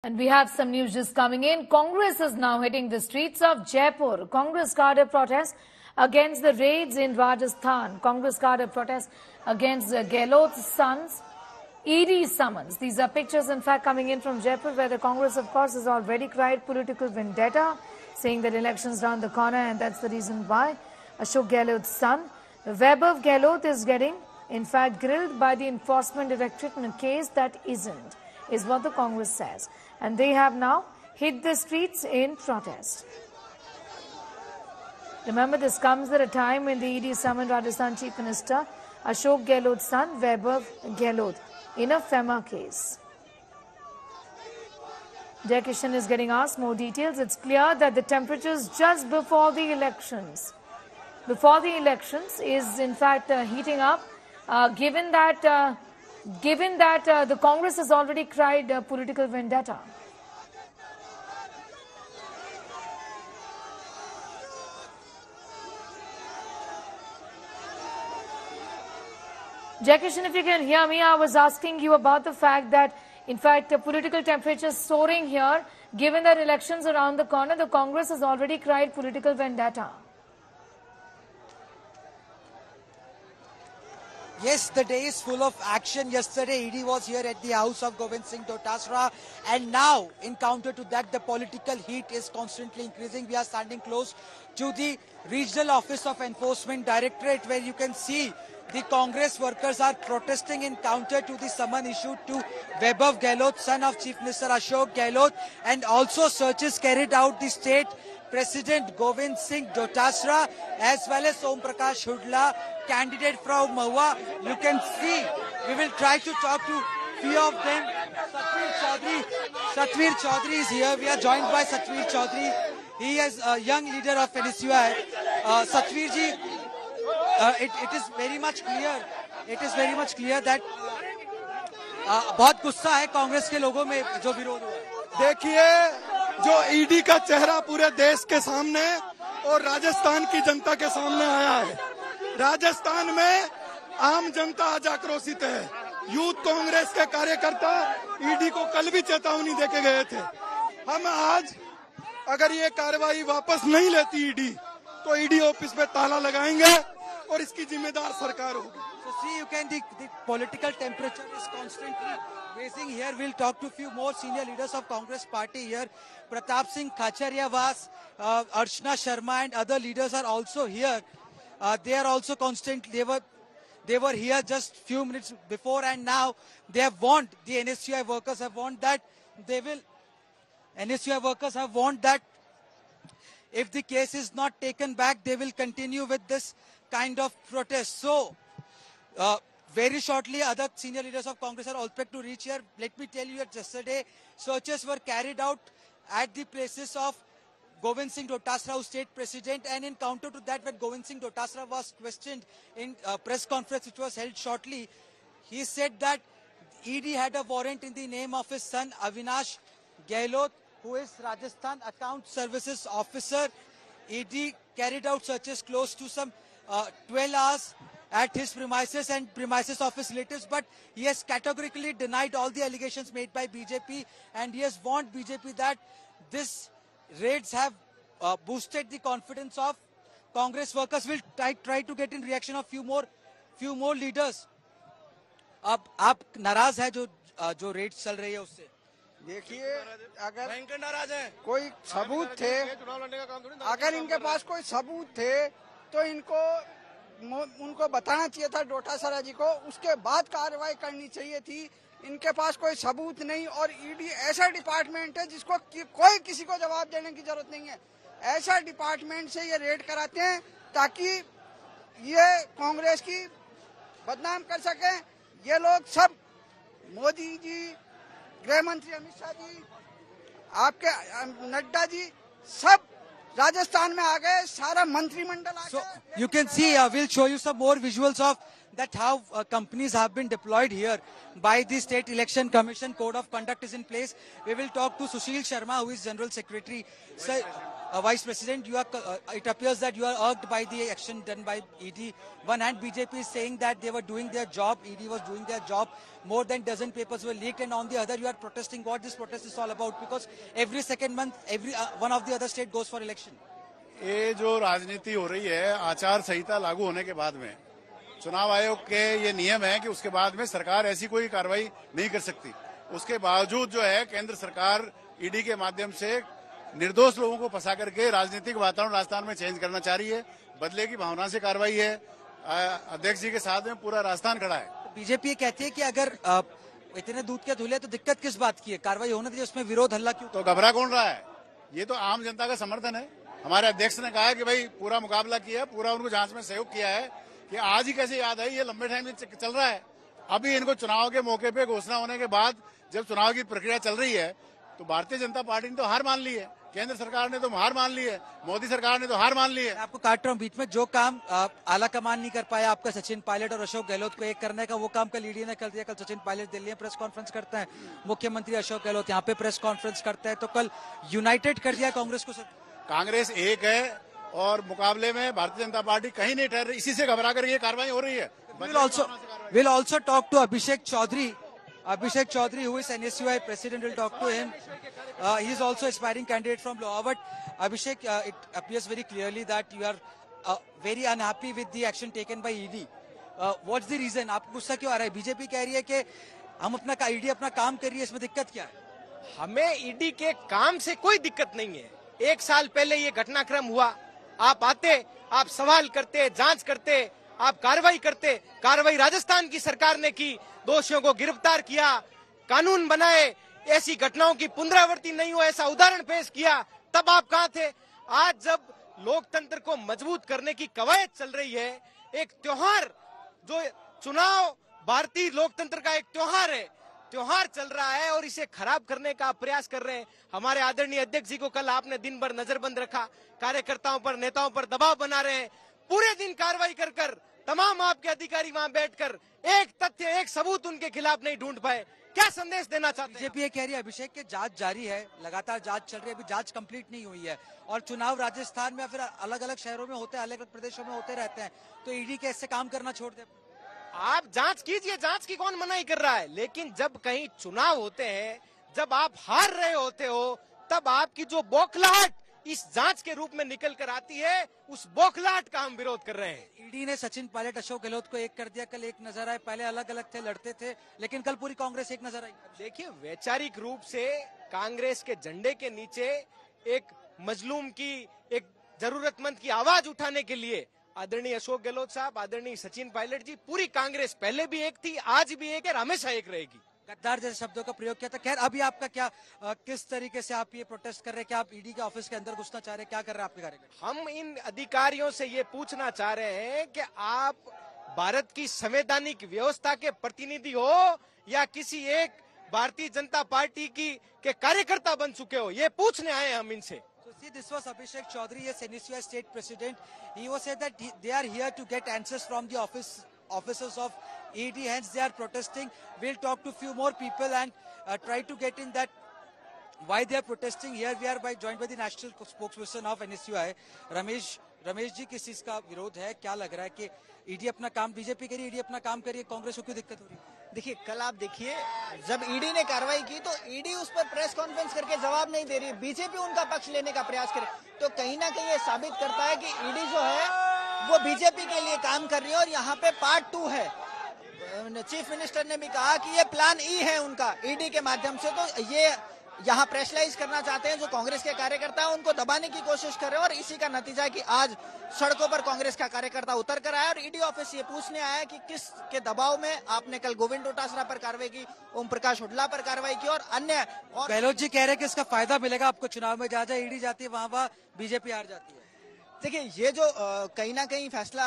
And we have some news just coming in. Congress is now hitting the streets of Jaipur. Congress cadre protests against the raids in Rajasthan. Congress cadre protests against Gehlot's son's ED summons. These are pictures, in fact, coming in from Jaipur, where the Congress, of course, has already cried political vendetta, saying that elections round the corner, and that's the reason why Ashok Gehlot's son, Vaibhav Gehlot, is getting, in fact, grilled by the Enforcement Directorate in a case that isn't, is what the Congress says. And they have now hit the streets in protest. Remember, this comes at a time when the ED summoned Rajasthan Chief Minister Ashok Gehlot's son, Vaibhav Gehlot, in a FEMA case. Jai Kishan is getting asked more details. It's clear that the temperatures just before the elections is in fact heating up, given that the Congress has already cried political vendetta. Jai Kishan, if you can hear me, I was asking you about the fact that, in fact, political temperatures soaring here, given that elections are around the corner, the Congress has already cried political vendetta. Yes, the day is full of action. Yesterday, ED was here at the house of Govind Singh Dotasra, and now, in counter to that, the political heat is constantly increasing. We are standing close to the Regional Office of Enforcement Directorate, where you can see the Congress workers are protesting in counter to the summon issued to Vaibhav Gehlot, son of Chief Minister Ashok Gehlot, and also searches carried out the state President Govind Singh Dotasra as well as Om Prakash Hudla, candidate from Mahua. You can see, we will try to talk to few of them. Satvir Chaudhary is here. We are joined by Satvir Chaudhary. He is a young leader of NSUI. Satvir ji, it is very much clear that बहुत गुस्सा है कांग्रेस के लोगों में जो विरोध हुआ है. देखिए, जो ईडी का चेहरा पूरे देश के सामने और राजस्थान की जनता के सामने आया है. राजस्थान में आम जनता आज आक्रोशित है. यूथ कांग्रेस के कार्यकर्ता ईडी को कल भी चेतावनी देके गए थे. हम आज अगर ये कार्रवाई वापस नहीं लेती ईडी, तो ईडी ऑफिस में ताला लगाएंगे और इसकी जिम्मेदार सरकार होगी. So see, you can the political temperature is constantly raising here. We'll talk to few more senior leaders of Congress party here. Pratap Singh Khacharyawaz, Archana Sharma and other leaders are also here. They are also constantly, they were here just few minutes before, and now they have warned, the NSUI workers have warned that NSUI workers have warned that if the case is not taken back, they will continue with this kind of protest. So, very shortly, other senior leaders of Congress are all expected to reach here. Let me tell you that yesterday, searches were carried out at the places of Govind Singh Dotasra, who's state president, and in counter to that, when Govind Singh Dotasra was questioned in a press conference which was held shortly, he said that ED had a warrant in the name of his son Avinash Gehlot, who is Rajasthan Account Services Officer. ED carried out searches close to some 12 hours at his premises and premises of his relatives, but he has categorically denied all the allegations made by BJP, and he has warned BJP that these raids have boosted the confidence of Congress workers. Will try to get in reaction of few more leaders. अब आप नाराज है जो red चल रही है उससे? देखिए, अगर नाराज है, कोई सबूत थे, अगर इनके पास कोई सबूत थे, तो उनको बताना चाहिए था डोटासरा जी को, उसके बाद कार्रवाई करनी चाहिए थी. इनके पास कोई सबूत नहीं, और ईडी ऐसा डिपार्टमेंट है जिसको कोई किसी को जवाब देने की जरूरत नहीं है. ऐसा डिपार्टमेंट से ये रेड कराते हैं ताकि ये कांग्रेस की बदनाम कर सके. ये लोग सब, मोदी जी, गृह मंत्री अमित शाह जी, आपके नड्डा जी, सब राजस्थान में आ गए, सारा मंत्रिमंडल आ गया. So you can see, we'll show you some more visuals of that how companies have been deployed here by the State Election Commission. Code of conduct is in place. We will talk to Sushil Sharma, who is General Secretary. Sir, Vice President, you are, it appears that you are irked by the action done by ED. One hand, BJP is saying that they were doing their job, ED was doing their job. More than dozen papers were leaked, and on the other, you are protesting. What this protest is all about? Because every second month, every one of the other state goes for election. ये जो राजनीति हो रही है आचार संहिता लागू होने के बाद में, चुनाव आयोग के ये नियम है कि उसके बाद में सरकार ऐसी कोई कार्रवाई नहीं कर सकती। उसके बावजूद जो है केंद्र सरकार ईडी के माध्यम से निर्दोष लोगों को फंसा करके राजनीतिक वातावरण राजस्थान में चेंज करना चाह रही है। बदले की भावना से कार्रवाई है। अध्यक्ष जी के साथ में पूरा राजस्थान खड़ा है। बीजेपी कहती है कि अगर इतने दूध के धुले तो दिक्कत किस बात की है, कार्रवाई होने दीजिए, उसमें विरोध हल्ला क्यों? तो घबरा कौन रहा है? ये तो आम जनता का समर्थन है। हमारे अध्यक्ष ने कहा है कि भाई पूरा मुकाबला किया, पूरा उनको जांच में सहयोग किया है कि आज ही कैसे याद आई, ये लंबे टाइम से चल रहा है। अभी इनको चुनाव के मौके पे घोषणा होने के बाद जब चुनाव की प्रक्रिया चल रही है तो भारतीय जनता पार्टी ने तो हार मान ली है, केंद्र सरकार ने तो हार मान ली है, मोदी सरकार ने तो हार मान ली है। आपको काट रहा हूं बीच में, जो काम आला कमान नहीं कर पाया आपका सचिन पायलट और अशोक गहलोत को एक करने का, वो काम कल ईडी ने कर दिया। कल सचिन पायलट दिल्ली में प्रेस कॉन्फ्रेंस करते हैं, मुख्यमंत्री अशोक गहलोत यहाँ पे प्रेस कॉन्फ्रेंस करते हैं, तो कल यूनाइटेड कर दिया कांग्रेस को। कांग्रेस एक है और मुकाबले में भारतीय जनता पार्टी कहीं नहीं ठहर रही, इसी से घबरा कर ये कार्रवाई हो रही है। We'll also talk to Abhishek Chaudhary. Abhishek Chaudhary, who is NSUI president, will talk to him. He is also aspiring candidate from Lohawat. But Abhishek, it appears very clearly that you are very unhappy with the action taken by ED. What's the reason? आपको गुस्सा क्यों आ रहा है? BJP कह रही है कि हम अपना ED अपना काम कर रही है, इसमें दिक्कत क्या है? हमें ईडी के काम से कोई दिक्कत नहीं है। 1 साल पहले ये घटनाक्रम हुआ, आप आते, आप सवाल करते, जांच करते, आप कार्रवाई करते। कार्रवाई राजस्थान की सरकार ने की, दोषियों को गिरफ्तार किया, कानून बनाए, ऐसी घटनाओं की पुनरावृत्ति नहीं हो ऐसा उदाहरण पेश किया। तब आप कहां थे? आज जब लोकतंत्र को मजबूत करने की कवायद चल रही है, एक त्योहार, जो चुनाव भारतीय लोकतंत्र का एक त्योहार है, त्योहार चल रहा है और इसे खराब करने का प्रयास कर रहे हैं। हमारे आदरणीय अध्यक्ष जी को कल आपने दिन भर नजरबंद रखा, कार्यकर्ताओं पर, नेताओं पर दबाव बना रहे हैं। पूरे दिन कार्रवाई कर कर तमाम आपके अधिकारी वहां बैठकर एक तथ्य, एक सबूत उनके खिलाफ नहीं ढूंढ पाए। क्या संदेश देना चाहते हैं? बीजेपी ये कह रही है अभिषेक के जांच जारी है, लगातार जांच चल रही है, अभी जांच कंप्लीट नहीं हुई है और चुनाव राजस्थान में या फिर अलग अलग शहरों में होते हैं, अलग अलग प्रदेशों में होते रहते हैं, तो ईडी के इससे काम करना छोड़ दे। आप जांच कीजिए, जांच की कौन मनाही कर रहा है, लेकिन जब कहीं चुनाव होते हैं, जब आप हार रहे होते हो, तब आपकी जो बौखलाहट इस जांच के रूप में निकल कर आती है, उस बौखलाहट का हम विरोध कर रहे हैं। ईडी ने सचिन पायलट, अशोक गहलोत को एक कर दिया, कल एक नजर आए, पहले अलग अलग थे, लड़ते थे, लेकिन कल पूरी कांग्रेस एक नजर आई। देखिए, वैचारिक रूप से कांग्रेस के झंडे के नीचे एक मजलूम की, एक जरूरतमंद की आवाज उठाने के लिए आदरणीय अशोक गहलोत साहब, आदरणीय सचिन पायलट जी, पूरी कांग्रेस पहले भी एक थी, आज भी एक है, हमेशा एक रहेगी। गद्दार जैसे शब्दों का प्रयोग किया था। खैर, अभी आपका क्या, किस तरीके से आप ये प्रोटेस्ट कर रहे हैं? क्या आप ईडी के ऑफिस के अंदर घुसना चाह रहे हैं? क्या कर रहे हैं आपके कार्यकर्ता? हम इन अधिकारियों से ये पूछना चाह रहे हैं कि आप भारत की संवैधानिक व्यवस्था के प्रतिनिधि हो या किसी एक भारतीय जनता पार्टी के कार्यकर्ता बन चुके हो, ये पूछने आए हम इनसे। See, this was Abhishek Chaudhary, yes, NSUI state president. He was said that they are here to get answers from the officers of ED, hence they are protesting. We'll talk to few more people and try to get in that why they are protesting. Here we are joined by the national spokesperson of NSUI, Ramesh ji, किस चीज का विरोध है? क्या लग रहा है कि ईडी अपना काम, बीजेपी करिए, ईडी अपना काम करिए, कांग्रेस को क्यों दिक्कत हो रही है? देखिए, कल आप देखिए, जब ईडी ने कार्रवाई की तो ईडी उस पर प्रेस कॉन्फ्रेंस करके जवाब नहीं दे रही, बीजेपी उनका पक्ष लेने का प्रयास करे, तो कहीं ना कहीं ये साबित करता है कि ईडी जो है वो बीजेपी के लिए काम कर रही है। और यहाँ पे पार्ट 2 है, चीफ मिनिस्टर ने भी कहा कि ये प्लान ई है उनका ईडी के माध्यम से, तो ये यहाँ प्रेशराइज करना चाहते हैं जो कांग्रेस के कार्यकर्ता है, उनको दबाने की कोशिश कर रहे हैं। और इसी का नतीजा है कि आज सड़कों पर कांग्रेस का कार्यकर्ता उतर कर आया और ईडी ऑफिस ये पूछने आया कि किस के दबाव में आपने कल गोविंद डोटासरा पर कार्रवाई की, ओम प्रकाश हुड्डा पर कार्रवाई की और अन्य। और गहलोत जी कह रहे हैं कि इसका फायदा मिलेगा आपको चुनाव में, जहां जहां ईडी जाती है वहां बीजेपी हार जाती है। देखिए, ये जो कहीं ना कहीं फैसला,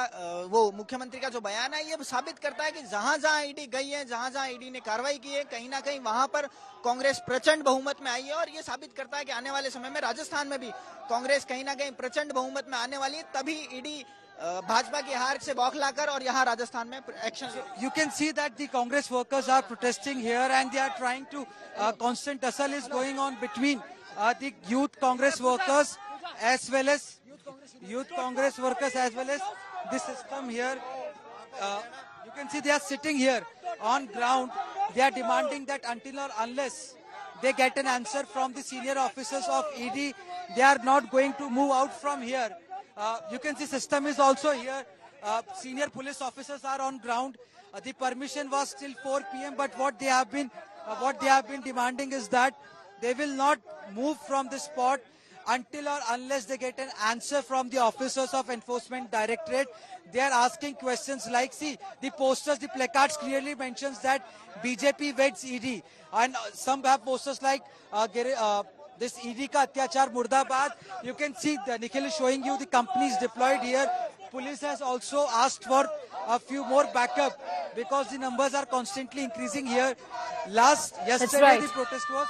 वो मुख्यमंत्री का जो बयान है, ये साबित करता है कि जहां जहां ईडी गई है, जहां जहां ईडी ने कार्रवाई की है, कहीं ना कहीं वहां पर कांग्रेस प्रचंड बहुमत में आई है। और ये साबित करता है कि आने वाले समय में राजस्थान में भी कांग्रेस कहीं ना कहीं प्रचंड बहुमत में आने वाली है, तभी ईडी भाजपा की हार से बौखलाकर और यहाँ राजस्थान में action. You can see that the Congress workers are protesting here and they are trying to constant tussle is going on between the youth Congress workers as well as the system here. You can see they are sitting here on ground. They are demanding that until or unless they get an answer from the senior officers of ED, they are not going to move out from here. You can see system is also here. Senior police officers are on ground. The permission was till 4 p.m. But what they have been demanding is that they will not move from the spot until or unless they get an answer from the officers of Enforcement Directorate. They are asking questions like, see, the posters, the placards clearly mentions that BJP weds ED, and some have posters like this ED ka atyachar murdabad. You can see Nikhil is showing you the companies deployed here. Police has also asked for a few more backup because the numbers are constantly increasing here. Yesterday the protest was.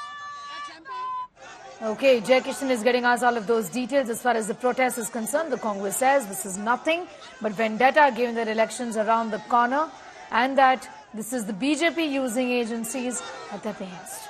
Okay, Jay Kishan is getting us all of those details as far as the protest is concerned. The Congress says this is nothing but vendetta given that elections around the corner and that this is the BJP using agencies at their behest.